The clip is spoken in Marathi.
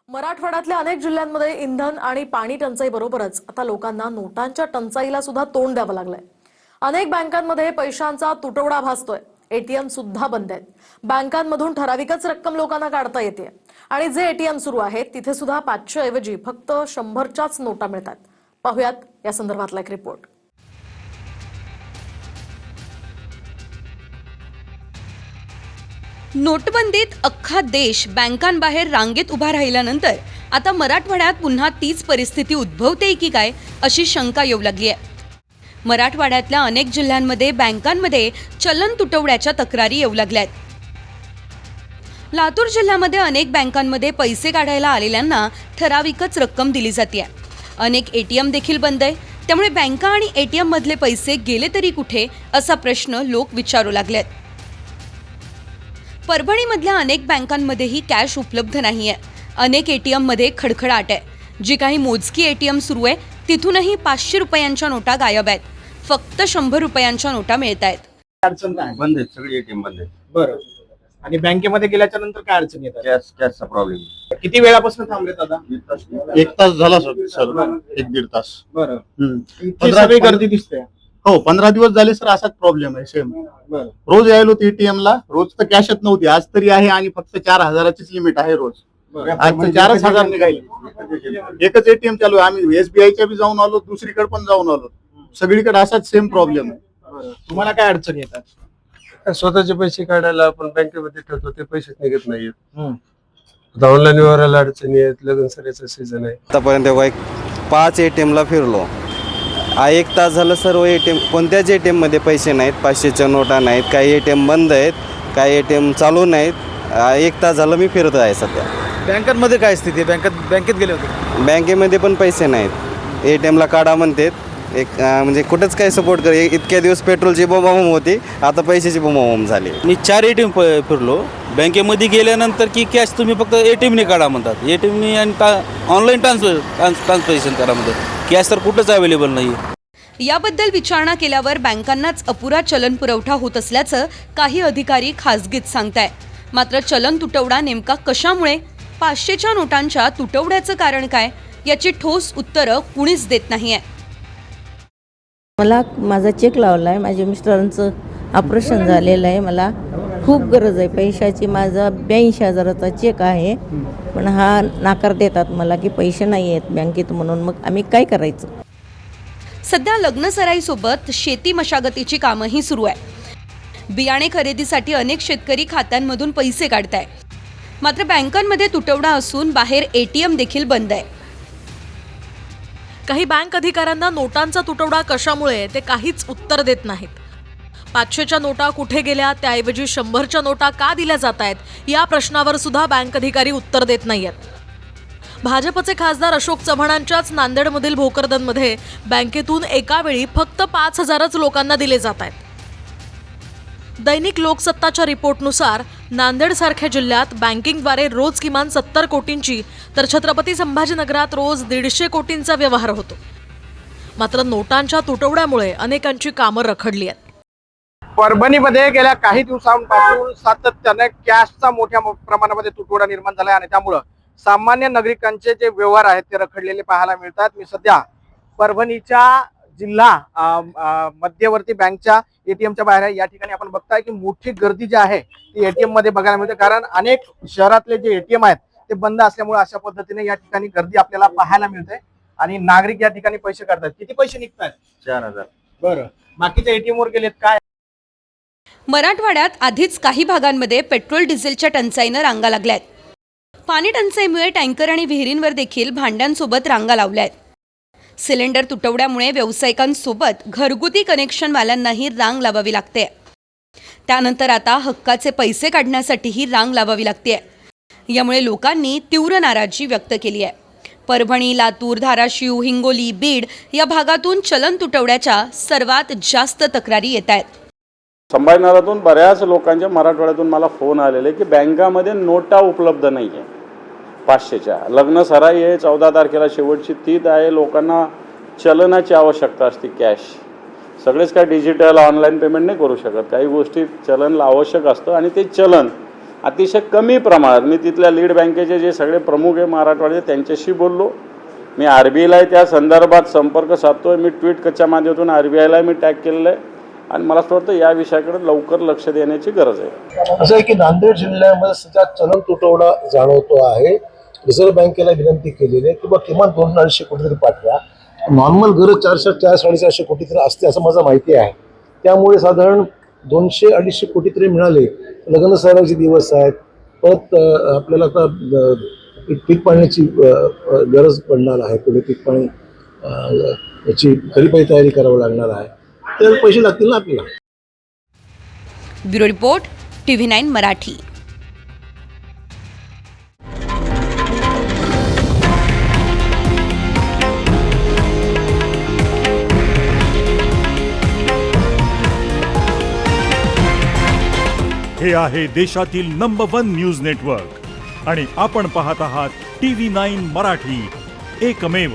मराठवाड्यातल्या अनेक जिल्ह्यांमध्ये इंधन आणि पाणी टंचाई बरोबरच आता लोकांना नोटांच्या टंचाईला सुद्धा तोंड द्यावं लागलंय। अनेक बँकांमध्ये पैशांचा तुटवडा भासतोय। एटीएम सुद्धा बंद आहेत। बँकांमधून ठराविकच रक्कम लोकांना काढता येते आणि जे एटीएम सुरू आहेत तिथे सुद्धा 500 ऐवजी फक्त 100च्याच नोटा मिळतात। पाहूयात या संदर्भातला एक रिपोर्ट। नोटबंदीत अख्खा देश बँकांबाहेर रांगेत उभा राहिल्यानंतर आता मराठवाड्यात पुन्हा तीच परिस्थिती उद्भवते की काय अशी शंका येऊ लागली आहे। मराठवाड्यातल्या अनेक जिल्ह्यांमध्ये बँकांमध्ये चलन तुटवड्याच्या तक्रारी येऊ लागल्या आहेत। लातूर जिल्ह्यामध्ये अनेक बँकांमध्ये पैसे काढायला आलेल्यांना ठराविकच रक्कम दिली जाते। अनेक एटीएम देखील बंद आहे, त्यामुळे बँका आणि एटीएम मधले पैसे गेले तरी कुठे असा प्रश्न लोक विचारू लागलेत। परभणीमधल्या अनेक बँकांमध्येही कॅश उपलब्ध नाहीये। अनेक एटीएम मध्ये खडखडाट आहे। जी काही मोजकी एटीएम सुरू आहे तिथूनही 500 रुपयांच्या नोटा गायब आहेत। फक्त 100 रुपयांच्या नोटा मिळत आहेत। अडचण काय? बंद आहेत, सगळे एटीएम बंद आहेत। बरं. आणि बँकेमध्ये गेल्याच्या नंतर काय अडचण येतात? कॅशचा प्रॉब्लेम। किती वेळापासून थांबले दादा? एक तास झाला सर, एक दीड तास। बरं. पंधरा- सगळी गर्दी दिसते। हो, 15 दिवस झाले सर, असाच प्रॉब्लेम आहे सेम। बरं. रोज यायलो एटीएम ला, रोज तर कॅशच नव्हती, आज तरी आहे आणि फक्त 4000चीच लिमिट आहे रोज। आज तर 4000 निघाले। एकच एटीएम चालू आहे। आम्ही एसबीआयच्या बी जाऊन आलो, दुसरीकडे पण जाऊन आलो, सगळीकडे असाच सेम प्रॉब्लेम आहे। तुम्हाला काय अडचण येतात? स्वतःचे पैसे काढायला आपण बँकेमध्ये ठेवतो ते पैसेच निघत नाहीयेत। आता ऑनलाईन व्यवहाराला अडचणी आहेत, लग्न सरायचं सीझन आहे। आतापर्यंत 5 ATM ला फिरलो। एक तास झालं सर्व एटीएम, कोणत्याच एटीएम मध्ये पैसे नाहीत, 500च्या नोटा नाहीत, काही एटीएम बंद आहेत, काही एटीएम चालू नाहीत। एक तास झालं मी फिरत आहे सध्या। बँकांमध्ये काय स्थिती आहे? बँकेत गेले होते? बँकेमध्ये पण पैसे नाहीत, एटीएम ला काढा म्हणतात। म्हणजे कुठंच काही सपोर्ट करे। इतक्या दिवस पेट्रोलची बोंबाबोंब होती, आता पैशाची बोंबाबोंब झाली। मी 4 एटीएम फिरलो। बँकेमध्ये गेल्यानंतर की कॅश तुम्ही फक्त एटीएमने काढा म्हणतात, एटीएमने आणि ऑनलाईन ट्रान्सफर करा म्हणतात। कॅश तर कुठंच अवेलेबल नाही। याबद्दल विचारणा केल्यावर बँकांनाच अपुरा चलन पुरवठा होत असल्याचं काही अधिकारी खासगीत सांगताय। मात्र चलन तुटवडा नेमका कशामुळे, 500च्या नोटांच्या तुटवड्याचं कारण काय, याची ठोस उत्तरं कुणीच देत नाहीये। मला माझा चेक लावला आहे, माझ्या मिस्टरांचं ऑपरेशन झालेलं आहे, मला खूप गरज आहे पैशाची। माझा 82,000चा चेक आहे, पण हा नाकार देतात मला की पैसे नाही आहेत बँकेत, म्हणून मग आम्ही काय करायचं? सध्या लग्न सराईसोबत शेती मशागतीची कामंही सुरू आहे। बियाणे खरेदीसाठी अनेक शेतकरी खात्यांमधून पैसे काढताय। मात्र बँकांमध्ये तुटवडा असून बाहेर एटीएम देखील बंद आहे। काही बँक अधिकाऱ्यांना नोटांचा तुटवडा कशामुळे ते काहीच उत्तर देत नाहीत। 500च्या नोटा कुठे गेल्या, त्याऐवजी 100च्या नोटा का दिल्या जात आहेत, या प्रश्नावर सुद्धा बँक अधिकारी उत्तर देत नाहीयेत। भाजपचे खासदार अशोक चव्हाणांच्याच नांदेडमधील भोकरदनमध्ये बँकेतून एका वेळी फक्त 5000च लोकांना दिले जात आहेत। दैनिक लोकसत्ताच्या रिपोर्टनुसार नांदेडसारख्या जिल्ह्यात बँकिंगद्वारे रोज किमान 70 कोटींची तर छत्रपती संभाजीनगरात रोज 150 कोटींचा व्यवहार होतो। मात्र नोटांच्या तुटवड्यामुळे अनेकांची कामं रखडली आहेत। परभणीमध्ये गेल्या काही दिवसांपासून सातत्याने कॅशचा मोठ्या प्रमाणामध्ये तुटवडा निर्माण झाला आणि त्यामुळे सामान्य नागरिकांचे जे व्यवहार आहेत ते रखडलेले पाहायला मिळतात। मी सध्या परभणीच्या जिल्हा मध्यवर्ती बँकच्या एटीएमच्या बाहेर आहे। या ठिकाणी आपण बघताय की मोठी गर्दी जी आहे ती एटीएम मध्ये बघायला मिळते, कारण अनेक शहरातले जे एटीएम आहेत ते बंद असल्यामुळे अशा पद्धतीने या ठिकाणी गर्दी आपल्याला पाहायला मिळते आणि नागरिक या ठिकाणी पैसे काढतात। किती पैसे निघतात? 4000। बरं. बाकीच्या एटीएम वर गेलेत काय? मराठवाड्यात आधीच काही भागांमध्ये पेट्रोल डिझेलच्या टंचाईनं रांगा लागल्यात। पाणी टंचाईमुळे टँकर आणि विहिरींवर देखील भांड्यांसोबत रांगा लावल्या आहेत। सिलेंडर तुटवड्यामुळे व्यावसायिकांसोबत घरगुती कनेक्शनवाल्यांनाही रांग लावावी लागते। त्यानंतर आता हक्काचे पैसे काढण्यासाठीही रांग लावावी लागते। यामुळे लोकांनी तीव्र नाराजी व्यक्त केली आहे। परभणी, लातूर, धाराशिव, हिंगोली, बीड या भागातून चलन तुटवड्याच्या सर्वात जास्त तक्रारी येत आहेत। संभाजीनगरातून बऱ्याच लोकांच्या, मराठवाड्यातून मला फोन आलेले की बँकामध्ये नोटा उपलब्ध नाही आहे 500च्या। लग्न सराई आहे, 14 तारखेला शेवटची तीत आहे। लोकांना चलनाची आवश्यकता असते, कॅश। सगळेच काय डिजिटल ऑनलाईन पेमेंट नाही करू शकत, काही गोष्टी चलनला आवश्यक असतं आणि ते चलन अतिशय कमी प्रमाणात. मी तिथल्या लीड बँकेचे जे सगळे प्रमुख आहे मराठवाड्याचे त्यांच्याशी बोललो. मी RBIला त्या संदर्भात संपर्क साधतोय. मी ट्विटच्या माध्यमातून RBIला मी टॅग केलेलं आहे आणि मला असं वाटतं या विषयाकडे लवकर लक्ष देण्याची गरज आहे. असं आहे की नांदेड जिल्ह्यामध्ये सध्या चलन तुटवडा जाणवतो आहे. रिझर्व्ह बँकेला विनंती केलेली आहे की बा किमान 200-250 कोटी तरी पाठवा. नॉर्मल गरज 400-450 कोटी तरी असते असं माझं माहिती आहे. त्यामुळे साधारण 200-250 कोटी तरी मिळाले. लग्न सराईचे दिवस आहेत. परत आपल्याला आता पीक पाण्याची गरज पडणार आहे. पुढे पीक पाणी याची खरीपाची तयारी करावी लागणार आहे. तर पैसे लागतील ना आपल्याला. Bureau report TV9 Marathi. हे आहे देशातील नंबर 1 न्यूज नेटवर्क आणि आपण पाहत आहात TV9 मराठी, एकमेव.